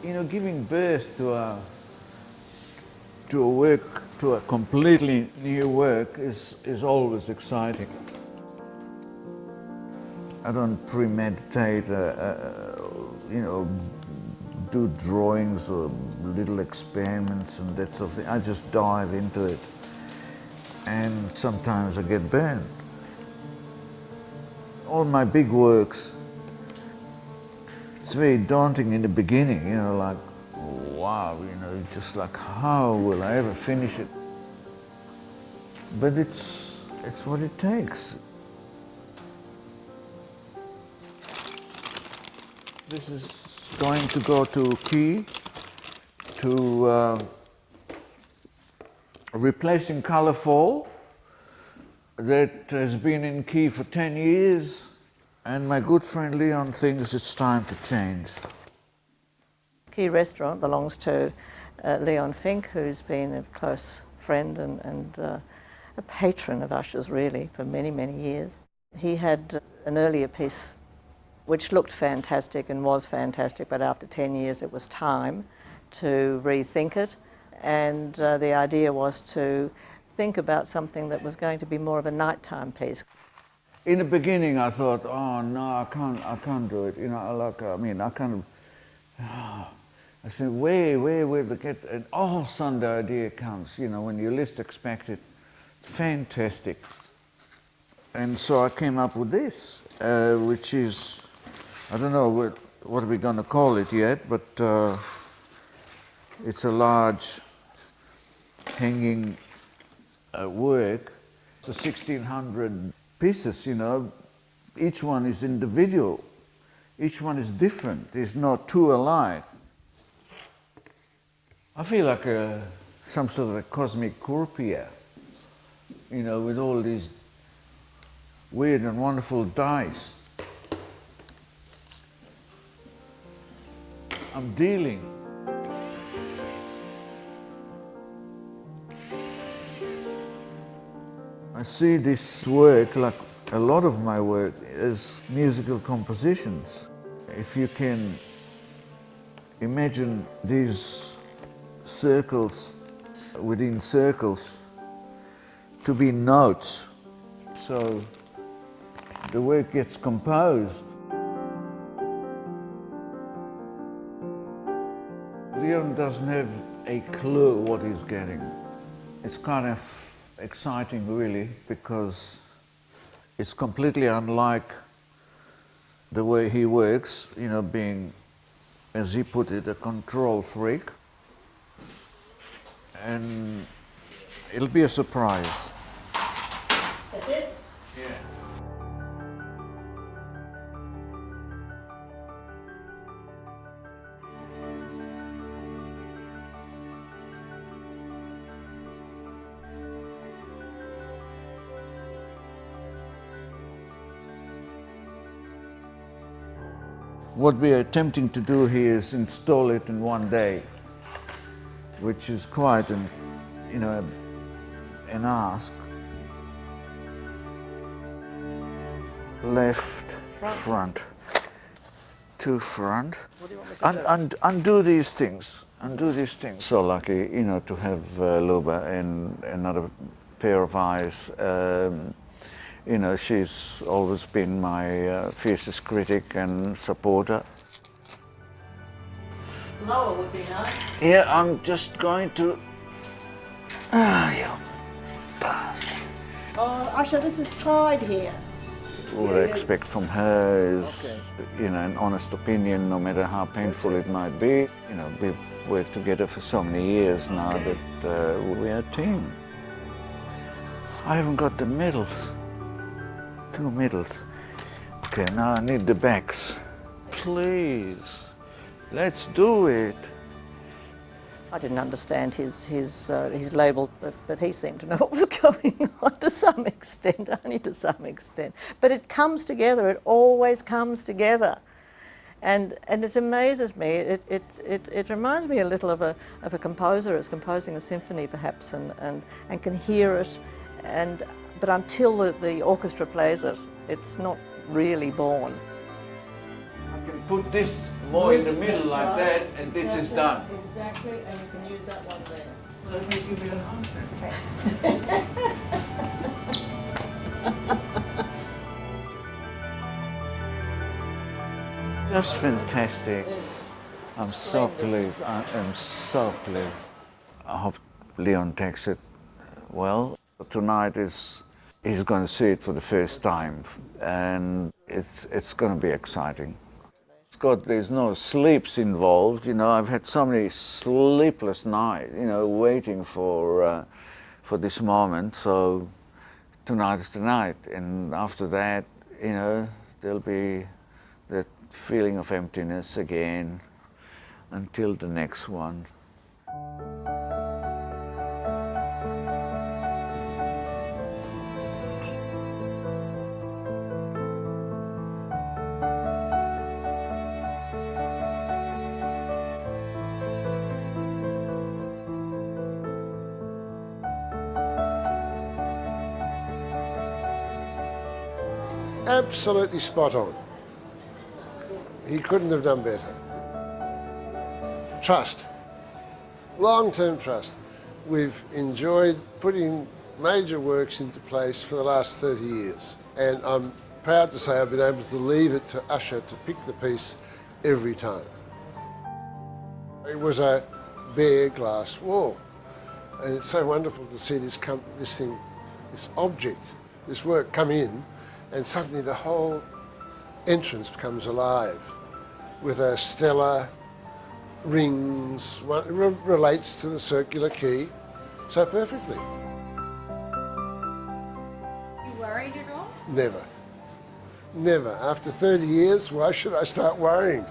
You know, giving birth to a completely new work is always exciting. I don't premeditate, you know, do drawings or little experiments and that sort of thing. I just dive into it, and sometimes I get burned. All my big works, it's very daunting in the beginning, you know, like, wow, you know, just like, how will I ever finish it? But it's what it takes. This is going to go to Quay to replacing colour fall that has been in Quay for 10 years, and my good friend Leon thinks it's time to change. Quay restaurant belongs to Leon Fink, who's been a close friend and a patron of Usher's really for many, many years. He had an earlier piece which looked fantastic and was fantastic, but after 10 years it was time to rethink it, and the idea was to think about something that was going to be more of a nighttime piece. In the beginning I thought, oh no, I can't do it, you know, I said, where will they get, and all of a sudden the idea comes, you know, when you least expect it. Fantastic. And so I came up with this, which is, I don't know what we're going to call it yet, but it's a large hanging work. It's 1,600 pieces, you know. Each one is individual. Each one is different. There's not two alike. I feel like some sort of a cosmic croupier, you know, with all these weird and wonderful dice. I'm dealing. I see this work, like a lot of my work, as musical compositions. If you can imagine these circles within circles to be notes, so the work gets composed. Leon doesn't have a clue what he's getting. It's kind of exciting really, because it's completely unlike the way he works, you know, being, as he put it, a control freak. And it'll be a surprise. That's it? Yeah. What we are attempting to do here is install it in one day, which is quite an, you know, an ask. Left, front, to front. What do you want me to do? Undo these things. Undo these things. So lucky, you know, to have Luba and another pair of eyes. You know, she's always been my fiercest critic and supporter. Lower would be nice. Yeah, I'm just going to... you bastard. Oh, Usher, this is tied here. What I expect from her is, you know, an honest opinion, no matter how painful it might be. You know, we've worked together for so many years now that we're a team. I haven't got the medals. 2 medals. Okay, now I need the backs. Please, let's do it. I didn't understand his labels, but he seemed to know what was going on to some extent, only to some extent. But it comes together, it always comes together. And it amazes me, it reminds me a little of a composer who's composing a symphony perhaps and can hear it, but until the orchestra plays it, it's not really born. I can put this more in the middle like that, and this is done. Exactly, and you can use that one there. Let me give you a hand. Just fantastic. I'm so pleased. I am so pleased. I hope Leon takes it well. Tonight he's going to see it for the first time, and it's going to be exciting. There's no sleeps involved. You know, I've had so many sleepless nights, you know, waiting for this moment. So tonight is the night, and after that, you know, there'll be that feeling of emptiness again until the next one. Absolutely spot on. He couldn't have done better. Trust, long-term trust. We've enjoyed putting major works into place for the last 30 years, and I'm proud to say I've been able to leave it to Usher to pick the piece every time. It was a bare glass wall, and it's so wonderful to see this object, this work come in, and suddenly the whole entrance becomes alive with a stela, rings, relates to the circular quay so perfectly. You worried at all? Never. Never. After 30 years, why should I start worrying?